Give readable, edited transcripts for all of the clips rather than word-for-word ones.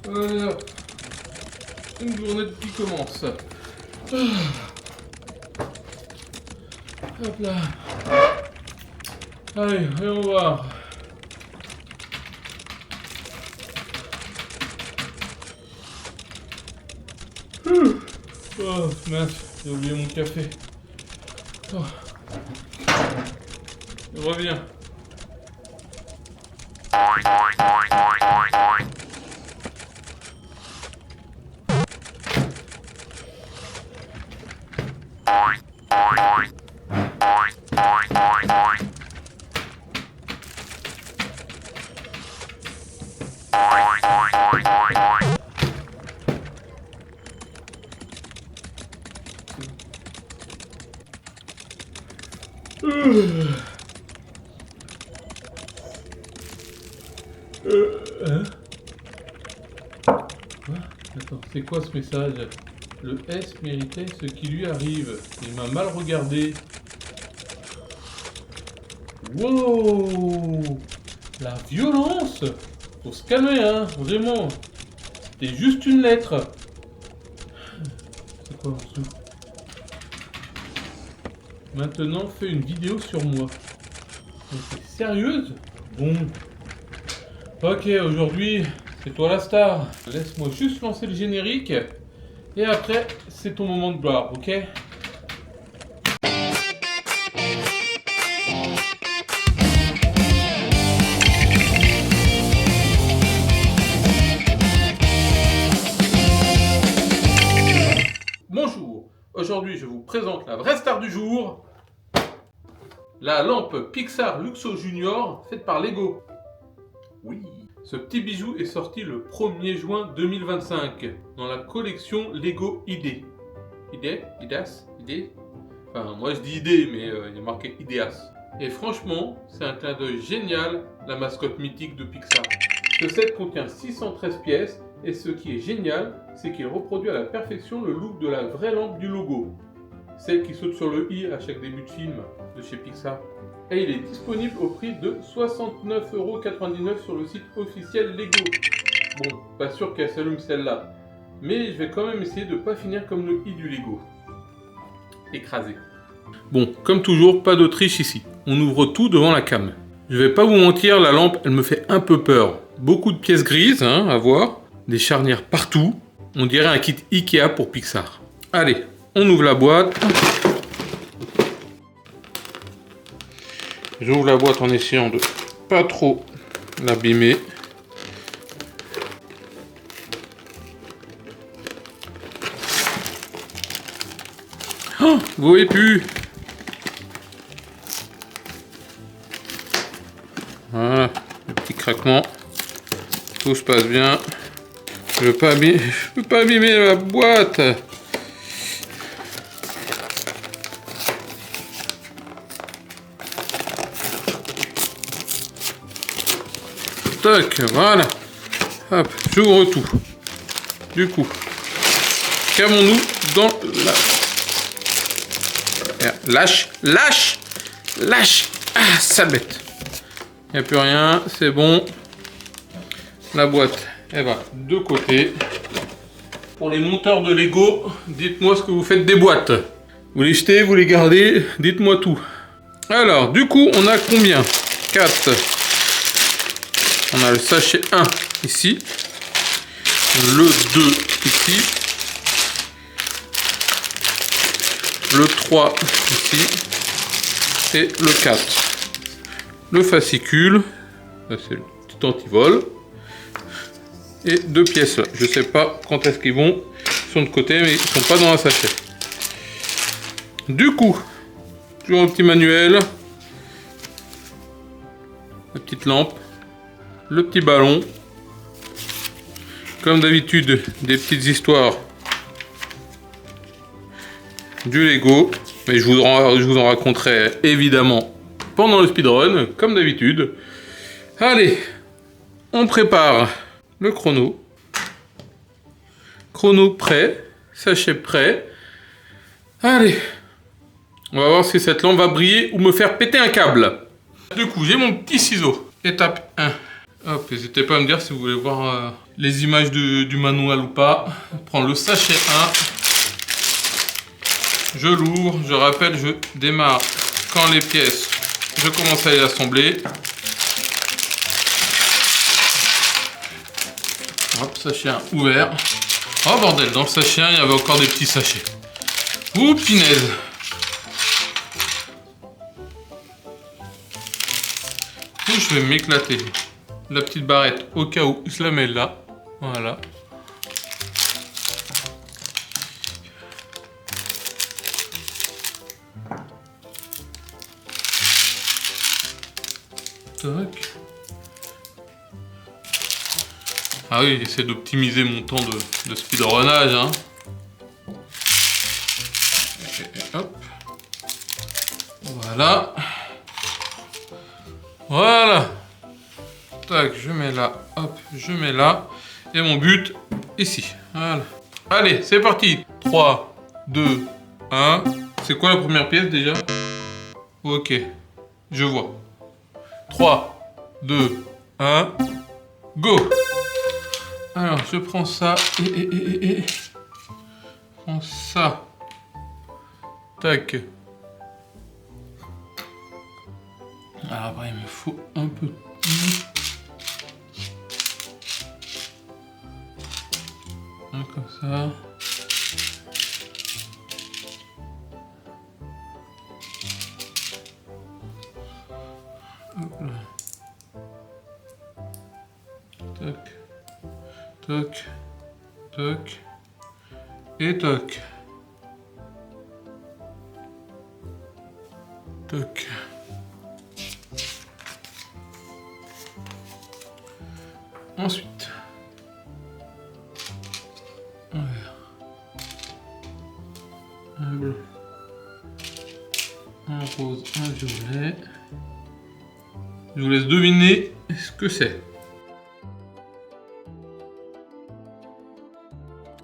Voilà. Une journée qui commence. Hop là. Allez, voyons voir. Oh mince, j'ai oublié mon café. Oh. Je reviens. Hein? Quoi? Attends, c'est quoi ce message? Le S méritait ce qui lui arrive. Il m'a mal regardé. Wow! La violence! Faut se calmer, hein, vraiment. C'était juste une lettre. C'est quoi en dessous? Maintenant, fais une vidéo sur moi. T'es sérieuse? Bon. Ok, aujourd'hui, c'est toi la star. Laisse-moi juste lancer le générique. Et après, c'est ton moment de gloire, ok? Bonjour. Aujourd'hui, je vous présente la vraie star du jour. La lampe Pixar Luxo Junior faite par Lego. Oui. Ce petit bijou est sorti le 1er juin 2025 dans la collection Lego ID. Ideas? Enfin, moi je dis idée, mais il y a marqué Ideas. Et franchement, c'est un clin d'œil génial, la mascotte mythique de Pixar. Ce set contient 613 pièces et ce qui est génial, c'est qu'il reproduit à la perfection le look de la vraie lampe du logo. Celle qui saute sur le i à chaque début de film de chez Pixar. Et il est disponible au prix de 69,99€ sur le site officiel Lego. Bon, pas sûr qu'elle s'allume celle-là, mais je vais quand même essayer de ne pas finir comme le i du Lego. Écrasé. Bon, comme toujours, pas de triche ici. On ouvre tout devant la cam. Je vais pas vous mentir, la lampe, elle me fait un peu peur. Beaucoup de pièces grises, hein, à voir. Des charnières partout. On dirait un kit Ikea pour Pixar. Allez, on ouvre la boîte. J'ouvre la boîte en essayant de pas trop l'abîmer. Oh, vous voyez plus. Voilà, le petit craquement. Tout se passe bien. Je veux pas abîmer la boîte. Tac, voilà. Hop, j'ouvre tout. Du coup, cavons-nous dans la... Lâche. Ah, sale bête. Il n'y a plus rien, c'est bon. La boîte, elle va de côté. Pour les monteurs de Lego, dites-moi ce que vous faites des boîtes. Vous les jetez, vous les gardez, dites-moi tout. Alors, du coup, on a combien? 4. On a le sachet 1 ici. Le 2 ici. Le 3 ici. Et le 4. Le fascicule. Là, c'est le petit antivol. Et 2 pièces là. Je sais pas quand est-ce qu'ils vont. Ils sont de côté, mais ils sont pas dans un sachet. Du coup, toujours un petit manuel. La petite lampe. Le petit ballon. Comme d'habitude, des petites histoires du Lego. Mais je vous en raconterai évidemment pendant le speedrun, comme d'habitude. Allez, on prépare le chrono. Chrono prêt, sachet prêt. Allez, on va voir si cette lampe va briller ou me faire péter un câble. Du coup, j'ai mon petit ciseau. Étape 1. Hop, n'hésitez pas à me dire si vous voulez voir les images du manuel ou pas. Je prends le sachet 1. Je l'ouvre, je rappelle, je démarre quand les pièces, je commence à les assembler. Hop, sachet 1 ouvert. Oh bordel, dans le sachet 1, il y avait encore des petits sachets. Ouh, punaise. Ouh, je vais m'éclater. La petite barrette, au cas où, je la mets là. Voilà. Tac. Ah oui, j'essaie d'optimiser mon temps de speedrunnage. Hein. Et hop. Voilà. Voilà. Tac, je mets là. Hop, je mets là. Et mon but, ici. Voilà. Allez, c'est parti. 3, 2, 1. C'est quoi la première pièce déjà? Ok, je vois. 3, 2, 1. Go! Alors, je prends ça et je prends ça. Tac. Alors après, il me faut un peu. Comme ça. Hop là. Tac. Toc, toc, et toc. Toc. Ensuite, un vert, un bleu, un rose, un violet. Je vous laisse deviner ce que c'est.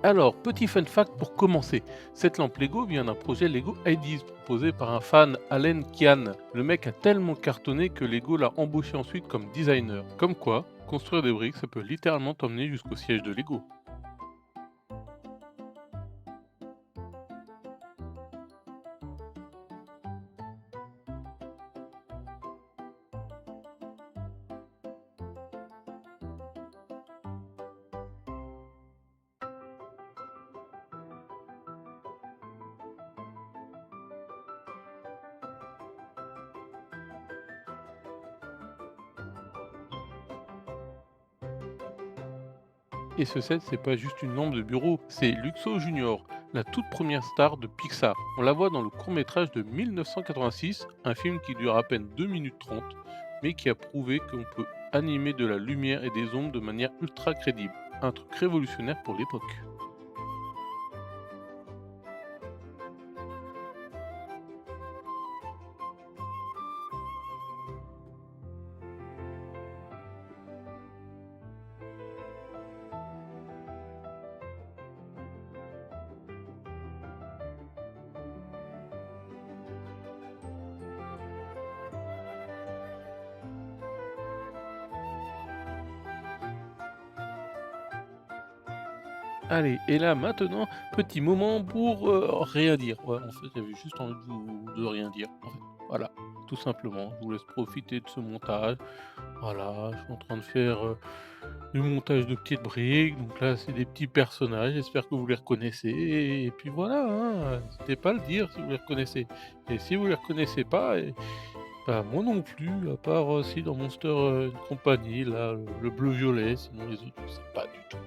Alors, petit fun fact pour commencer, cette lampe Lego vient d'un projet Lego Ideas proposé par un fan, Allen Kian. Le mec a tellement cartonné que Lego l'a embauché ensuite comme designer. Comme quoi, construire des briques, ça peut littéralement t'emmener jusqu'au siège de Lego. Et ce set, c'est pas juste une lampe de bureau, c'est Luxo Junior, la toute première star de Pixar. On la voit dans le court-métrage de 1986, un film qui dure à peine 2 minutes 30, mais qui a prouvé qu'on peut animer de la lumière et des ombres de manière ultra crédible. Un truc révolutionnaire pour l'époque. Allez, et là maintenant, petit moment pour rien dire. Ouais, en fait, j'avais juste envie de rien dire. En fait. Voilà, tout simplement. Je vous laisse profiter de ce montage. Voilà, je suis en train de faire du montage de petites briques. Donc là, c'est des petits personnages. J'espère que vous les reconnaissez. Et puis voilà, hein, n'hésitez pas à le dire si vous les reconnaissez. Et si vous les reconnaissez pas, bah, moi non plus, à part si dans Monster Company, là, le bleu-violet. Sinon les autres, je sais pas du tout.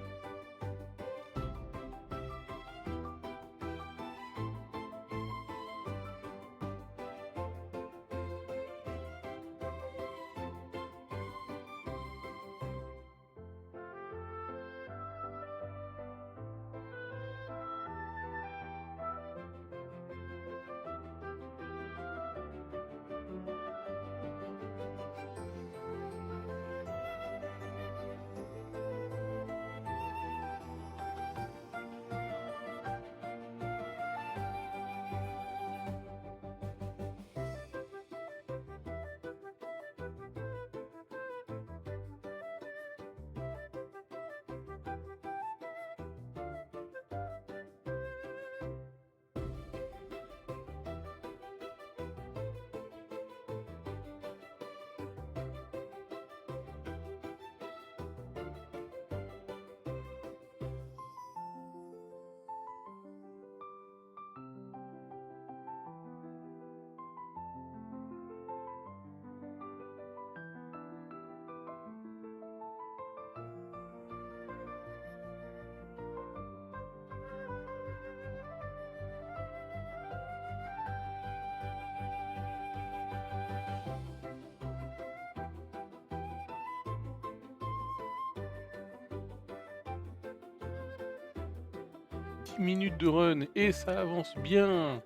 10 minutes de run et ça avance bien.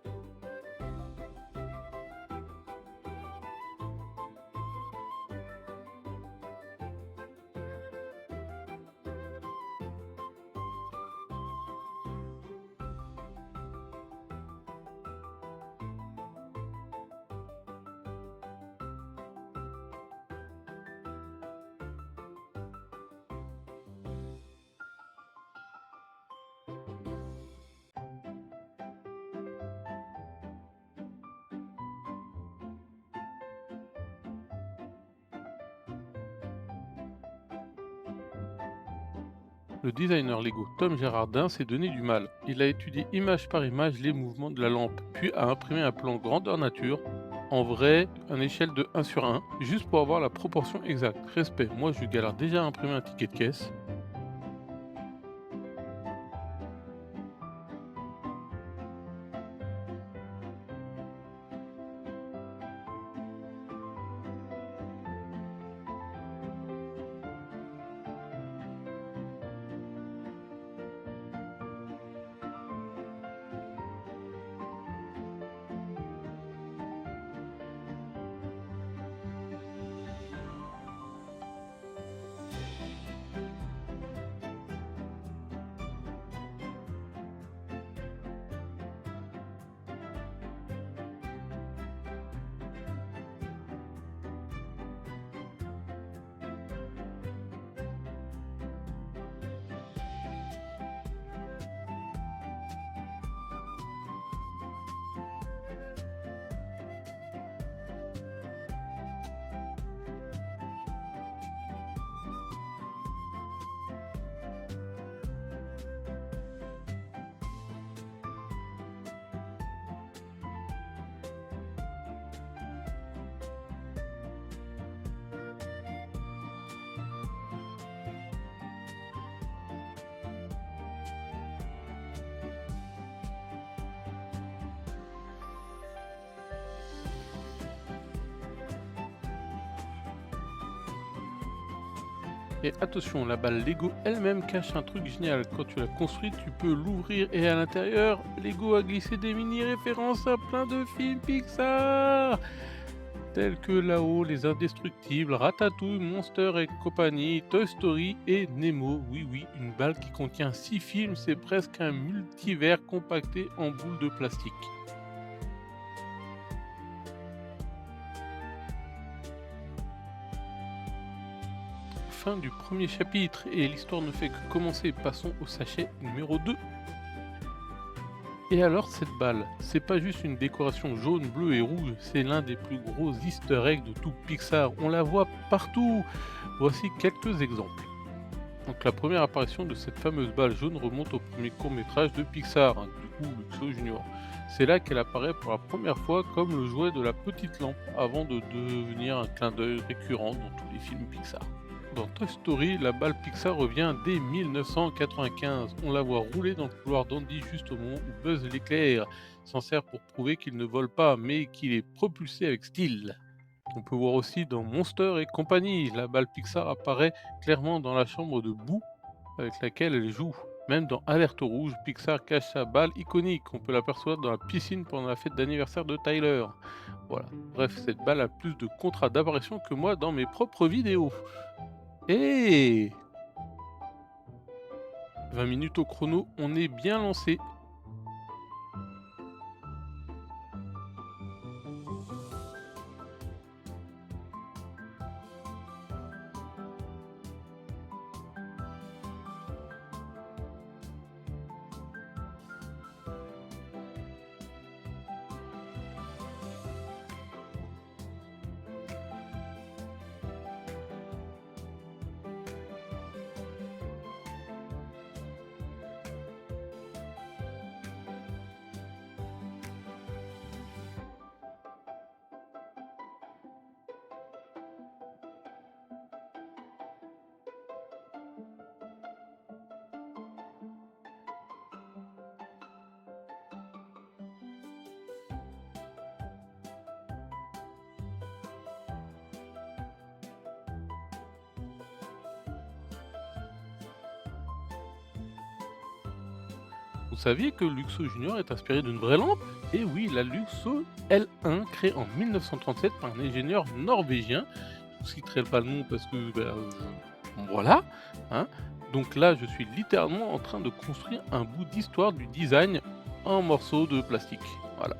Le designer Lego Tom Gérardin s'est donné du mal. Il a étudié image par image les mouvements de la lampe, puis a imprimé un plan grandeur nature, en vrai, à une échelle de 1/1, juste pour avoir la proportion exacte. Respect, moi je galère déjà à imprimer un ticket de caisse. Et attention, la balle Lego elle-même cache un truc génial. Quand tu la construis, tu peux l'ouvrir et à l'intérieur, Lego a glissé des mini-références à plein de films Pixar tels que Là-haut, Les Indestructibles, Ratatouille, Monster et compagnie, Toy Story et Nemo. Oui, oui, une balle qui contient 6 films, c'est presque un multivers compacté en boule de plastique. Fin du premier chapitre et l'histoire ne fait que commencer. Passons au sachet numéro 2. Et alors cette balle, c'est pas juste une décoration jaune, bleue et rouge, c'est l'un des plus gros easter eggs de tout Pixar. On la voit partout. Voici quelques exemples. Donc la première apparition de cette fameuse balle jaune remonte au premier court-métrage de Pixar, du coup Luxo Junior. C'est là qu'elle apparaît pour la première fois comme le jouet de la petite lampe avant de devenir un clin d'œil récurrent dans tous les films Pixar. Dans Toy Story, la balle Pixar revient dès 1995. On la voit rouler dans le couloir d'Andy juste au moment où Buzz l'éclair s'en sert pour prouver qu'il ne vole pas mais qu'il est propulsé avec style. On peut voir aussi dans Monster et compagnie, la balle Pixar apparaît clairement dans la chambre de Boo avec laquelle elle joue. Même dans Alerte Rouge, Pixar cache sa balle iconique. On peut l'apercevoir dans la piscine pendant la fête d'anniversaire de Tyler. Voilà. Bref, cette balle a plus de contrats d'apparition que moi dans mes propres vidéos. Et 20 minutes au chrono, on est bien lancé. Vous saviez que Luxo Junior est inspiré d'une vraie lampe? Et oui, la Luxo L1, créée en 1937 par un ingénieur norvégien. Je ne citerai pas le nom parce que, voilà, hein. Donc là, je suis littéralement en train de construire un bout d'histoire du design en morceaux de plastique. Voilà.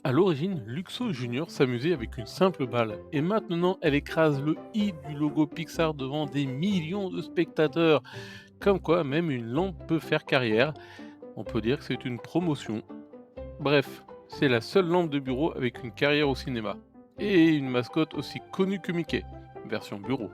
À l'origine, Luxo Junior s'amusait avec une simple balle, et maintenant elle écrase le i du logo Pixar devant des millions de spectateurs. Comme quoi, même une lampe peut faire carrière. On peut dire que c'est une promotion. Bref, c'est la seule lampe de bureau avec une carrière au cinéma. Et une mascotte aussi connue que Mickey, version bureau.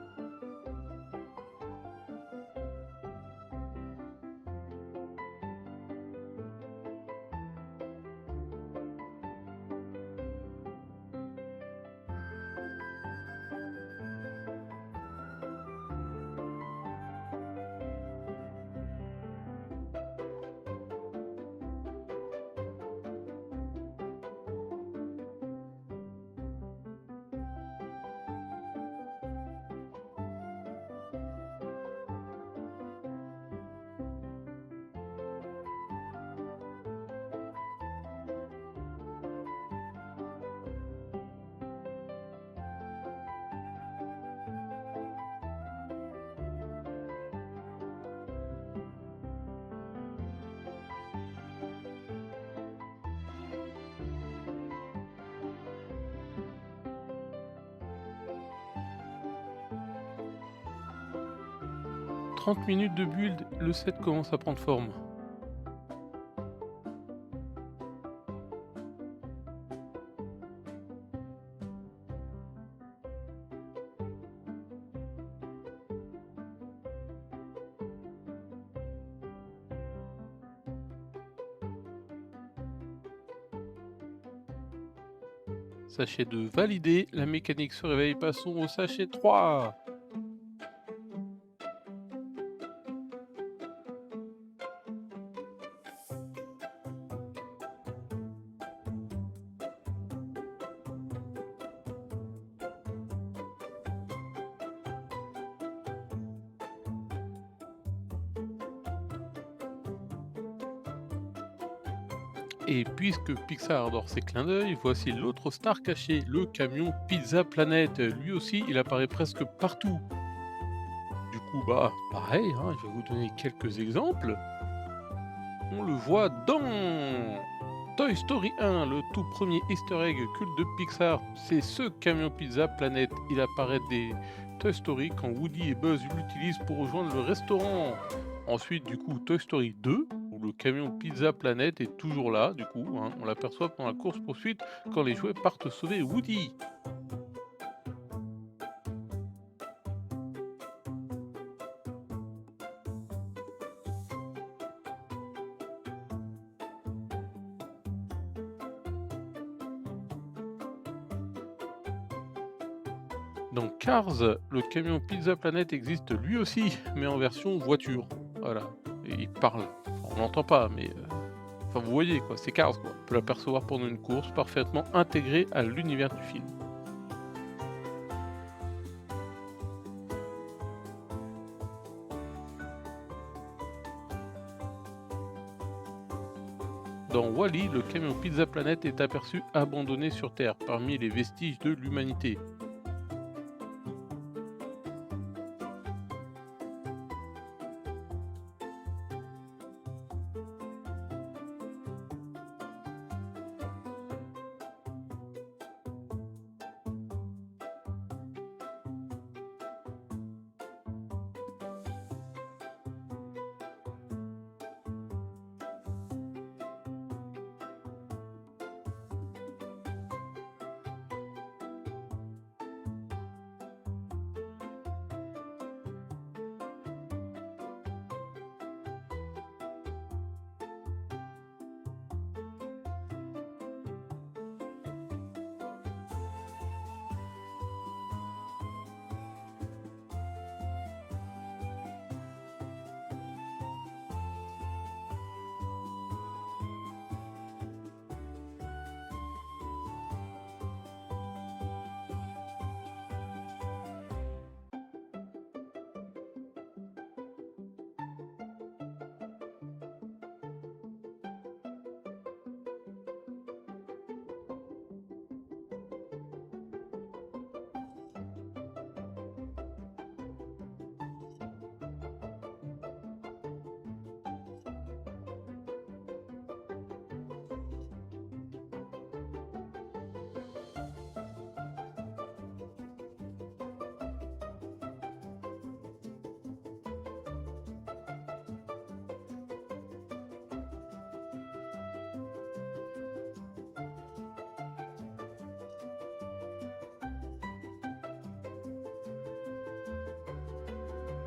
30 minutes de build, le set commence à prendre forme. Sachet de valider, la mécanique se réveille, passons au sachet 3. Et puisque Pixar adore ses clins d'œil, voici l'autre star caché, le camion Pizza Planet. Lui aussi, il apparaît presque partout. Du coup, pareil, hein, je vais vous donner quelques exemples. On le voit dans Toy Story 1, le tout premier easter egg culte de Pixar. C'est ce camion Pizza Planet. Il apparaît des Toy Story quand Woody et Buzz l'utilisent pour rejoindre le restaurant. Ensuite, du coup, Toy Story 2, où le camion Pizza Planet est toujours là, du coup, hein, on l'aperçoit pendant la course-poursuite quand les jouets partent sauver Woody. Dans Cars, le camion Pizza Planet existe lui aussi, mais en version voiture. Voilà. Et il parle. Enfin, on l'entend pas, mais enfin, vous voyez quoi, c'est Cars quoi. On peut l'apercevoir pendant une course, parfaitement intégré à l'univers du film. Dans Wall-E, le camion Pizza Planet est aperçu abandonné sur Terre, parmi les vestiges de l'humanité.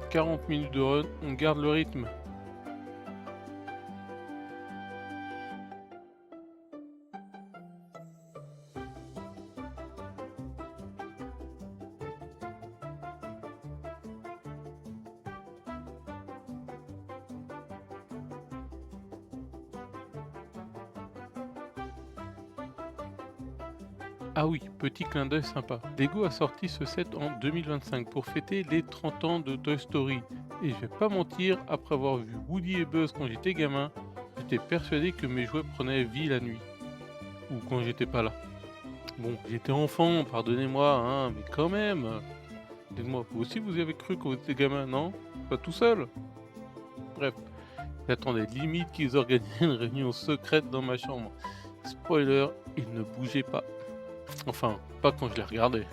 « 40 minutes de run, on garde le rythme. » Ah oui, petit clin d'œil sympa. Lego a sorti ce set en 2025 pour fêter les 30 ans de Toy Story. Et je vais pas mentir, après avoir vu Woody et Buzz quand j'étais gamin, j'étais persuadé que mes jouets prenaient vie la nuit. Ou quand j'étais pas là. Bon, j'étais enfant, pardonnez-moi, hein, mais quand même. Dites-moi, vous aussi vous y avez cru quand vous étiez gamin, non? Pas tout seul? Bref, j'attendais limite qu'ils organisent une réunion secrète dans ma chambre. Spoiler, ils ne bougeaient pas. Enfin, pas quand je les regardais.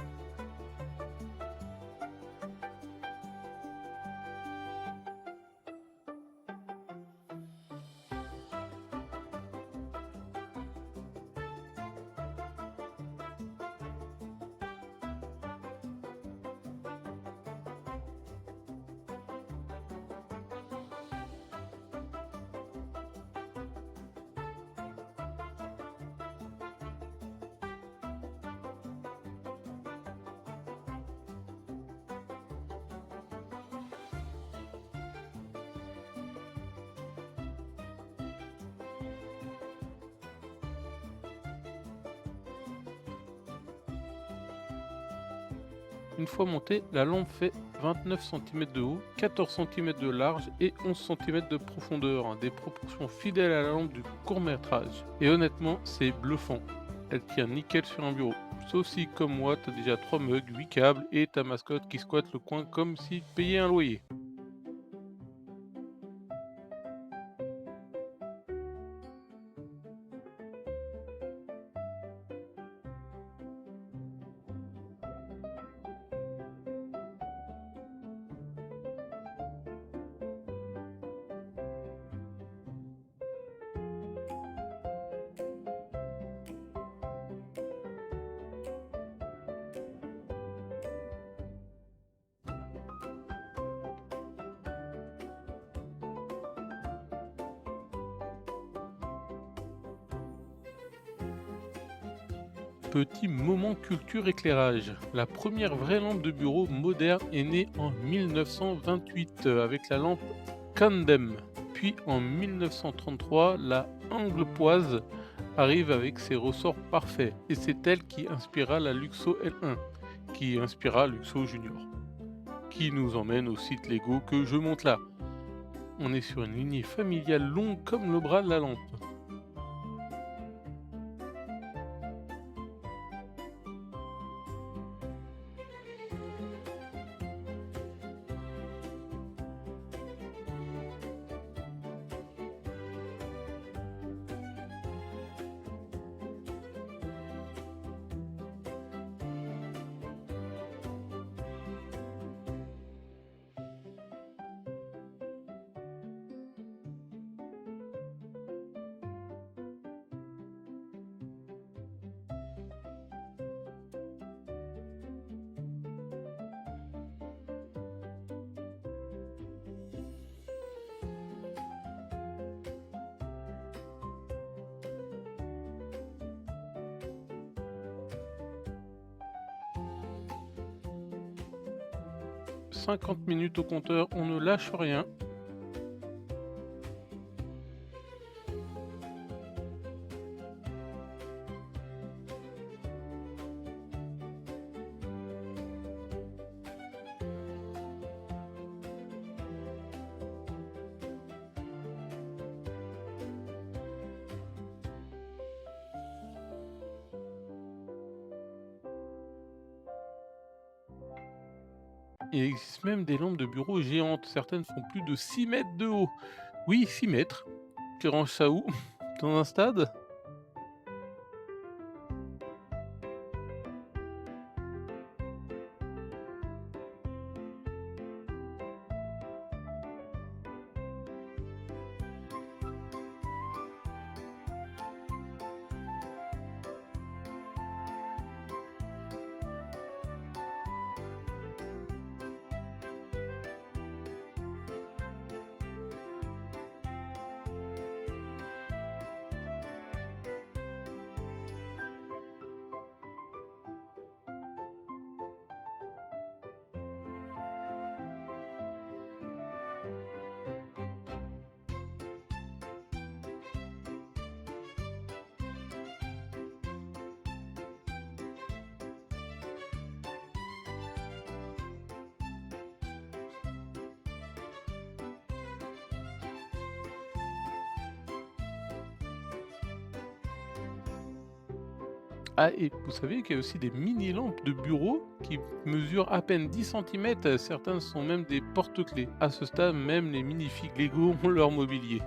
Une fois montée, la lampe fait 29 cm de haut, 14 cm de large et 11 cm de profondeur, hein, des proportions fidèles à la lampe du court-métrage. Et honnêtement, c'est bluffant. Elle tient nickel sur un bureau. Sauf si, comme moi, t'as déjà 3 mugs, 8 câbles et ta mascotte qui squatte le coin comme s'il payait un loyer. Petit moment culture éclairage. La première vraie lampe de bureau moderne est née en 1928 avec la lampe Candem. Puis en 1933, la Anglepoise arrive avec ses ressorts parfaits. Et c'est elle qui inspira la Luxo L1, qui inspira Luxo Junior. Qui nous emmène au site Lego que je monte là. On est sur une lignée familiale longue comme le bras de la lampe. 50 minutes au compteur, on ne lâche rien. Il existe même des lampes de bureau géantes, certaines font plus de 6 mètres de haut. Oui, 6 mètres. Tu ranges ça où? Dans un stade? Ah, et vous savez qu'il y a aussi des mini lampes de bureau qui mesurent à peine 10 centimètres. Certaines sont même des porte-clés. À ce stade, même les minifigs Lego ont leur mobilier.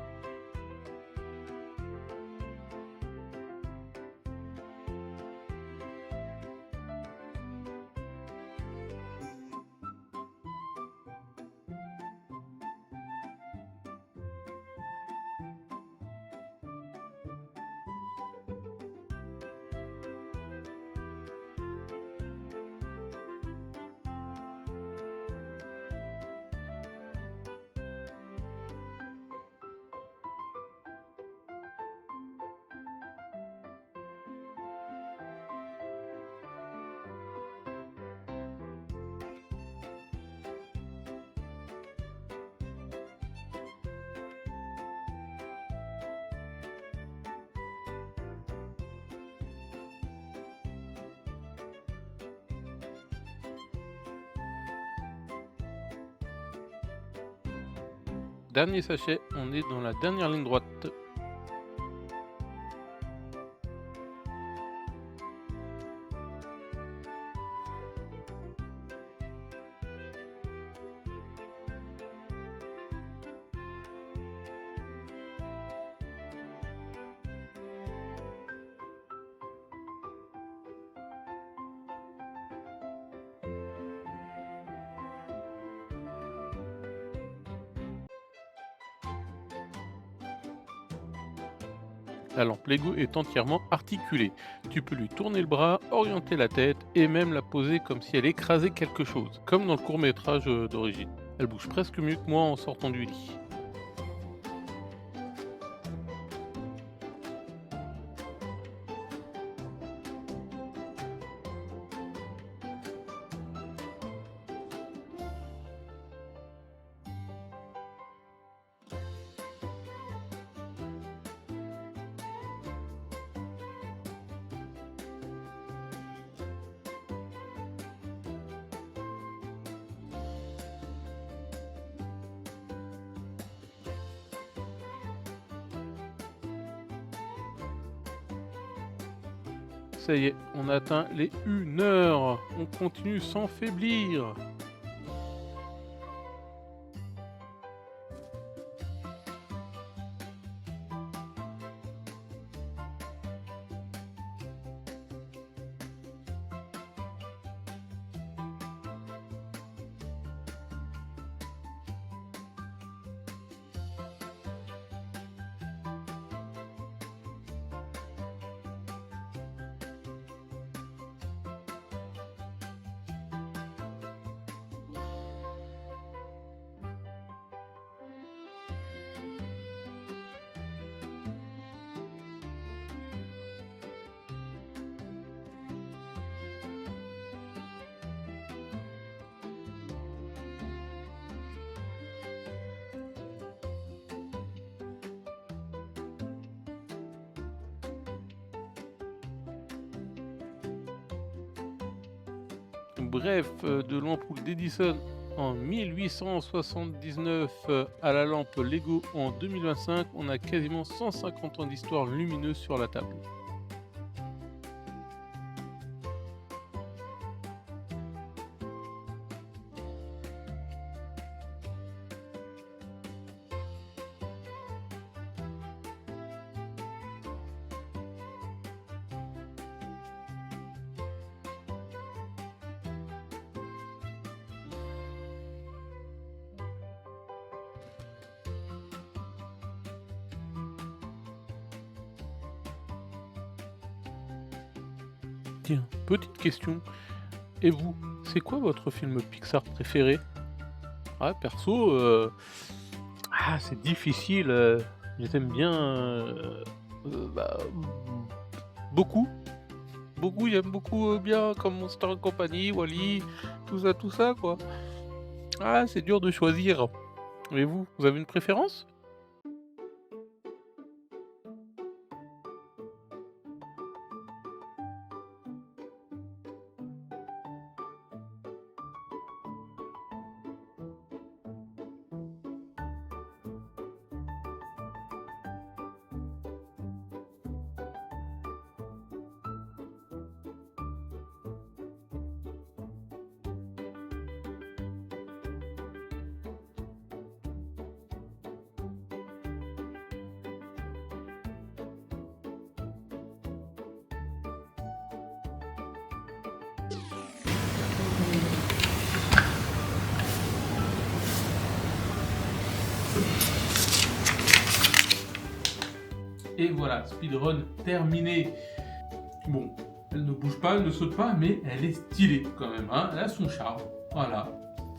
Dernier sachet, on est dans la dernière ligne droite. La lampe Lego est entièrement articulée. Tu peux lui tourner le bras, orienter la tête et même la poser comme si elle écrasait quelque chose, comme dans le court-métrage d'origine. Elle bouge presque mieux que moi en sortant du lit. Ça y est, on a atteint les 1 heure. On continue sans faiblir. Bref, de l'ampoule d'Edison en 1879 à la lampe Lego en 2025, on a quasiment 150 ans d'histoire lumineuse sur la table. Tiens, petite question. Et vous, c'est quoi votre film Pixar préféré? Ah, perso, c'est difficile. Je les aime bien. Beaucoup. Beaucoup, j'aime beaucoup bien comme Monster Company, Wall-E, tout ça, quoi. Ah, c'est dur de choisir. Et vous avez une préférence? Et voilà, speedrun terminé. Bon, elle ne bouge pas, elle ne saute pas, mais elle est stylée quand même, hein. Elle a son charme. Voilà.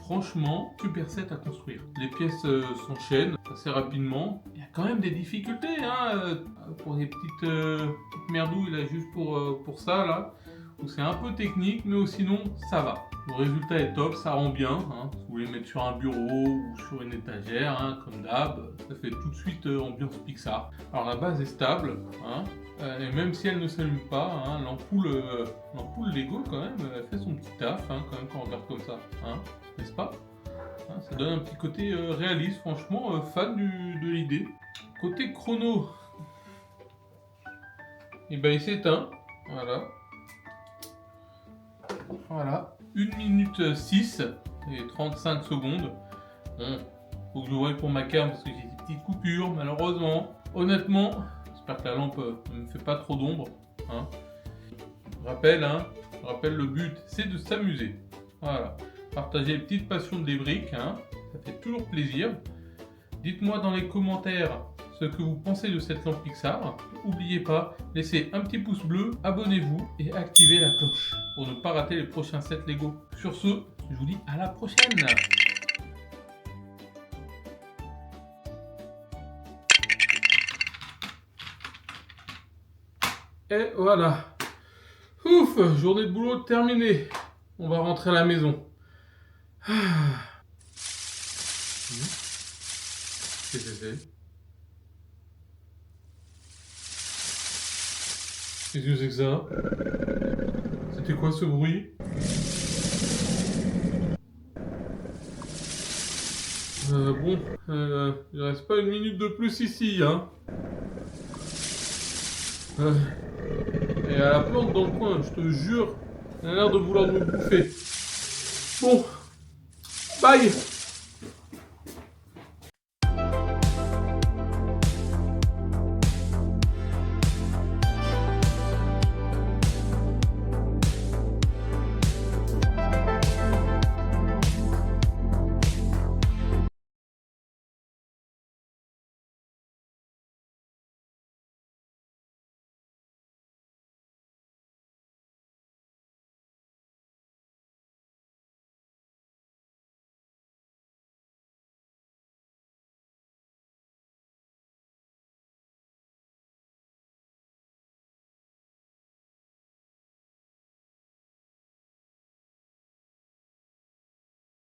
Franchement, super set à construire. Les pièces s'enchaînent assez rapidement. Il y a quand même des difficultés, hein, pour les petites merdouilles là, juste pour ça là, où c'est un peu technique, mais sinon ça va. Le résultat est top, ça rend bien. Hein. Si vous voulez mettre sur un bureau ou sur une étagère, hein, comme d'hab, ça fait tout de suite ambiance Pixar. Alors la base est stable, hein, et même si elle ne s'allume pas, hein, l'ampoule Lego quand même, elle fait son petit taf, hein, quand même quand on regarde comme ça, hein, n'est-ce pas? Hein, ça donne un petit côté réaliste, franchement, fan de l'idée. Côté chrono, et ben il s'éteint, voilà. Voilà, 1 minute 6 et 35 secondes. Bon, faut que je voie pour ma cam parce que j'ai des petites coupures, malheureusement. Honnêtement, j'espère que la lampe ne me fait pas trop d'ombre. Hein. Je rappelle, le but, c'est de s'amuser. Voilà, partager les petites passions des briques, hein. Ça fait toujours plaisir. Dites-moi dans les commentaires ce que vous pensez de cette lampe Pixar. N'oubliez pas, laissez un petit pouce bleu, abonnez-vous et activez la cloche pour ne pas rater les prochains sets Lego. Sur ce, je vous dis à la prochaine. Et voilà. Ouf, journée de boulot terminée. On va rentrer à la maison. Qu'est-ce que c'est? Qu'est-ce que c'est que ça? C'était quoi ce bruit? Bon, il reste pas 1 minute de plus ici, hein. Et à la plante dans le coin, je te jure, elle a l'air de vouloir me bouffer. Bon, bye!